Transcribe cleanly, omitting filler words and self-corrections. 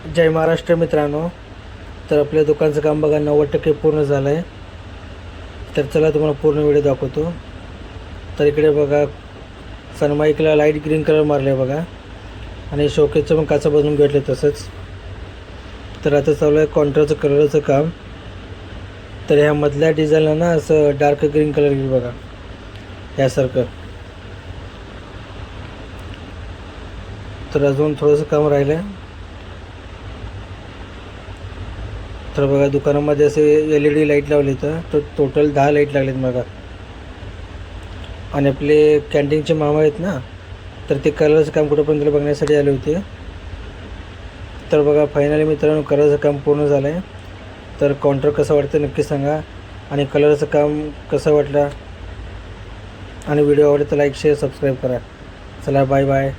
जय महाराष्ट्र मित्रांनो. तर आपल्या दुकानचं काम बघा 90% पूर्ण झालं आहे. तर चला तुम्हाला पूर्ण व्हिडिओ दाखवतो. तर इकडे बघा सनमाईकला लाईट ग्रीन कलर मारले बघा आणि शोकेसचं पण काचं बनवून घेतले तसंच. तर आता चालू आहे कॉन्ट्राचं कलरचं काम. तर ह्या मधल्या डिझाईनला ना असं डार्क ग्रीन कलर येईल बघा यासारखं. तर अजून थोडंसं काम राहिलं आहे. तर बघा दुकानामध्ये असे LED लाईट लावले तर टोटल 10 लाईट लागलेत बघा. आणि आपले कॅन्टीनचे मामा आहेत ना, तर ते कलरचं काम कुठंपर्यंत बघण्यासाठी आले होते. तर बघा फायनली मित्रांनो कलरचं काम पूर्ण झालं आहे. तर काउंटर कसं वाटतं नक्की सांगा आणि कलरचं काम कसं वाटलं आणि व्हिडिओ आवडला तर लाईक शेअर सबस्क्राईब करा. चला बाय बाय.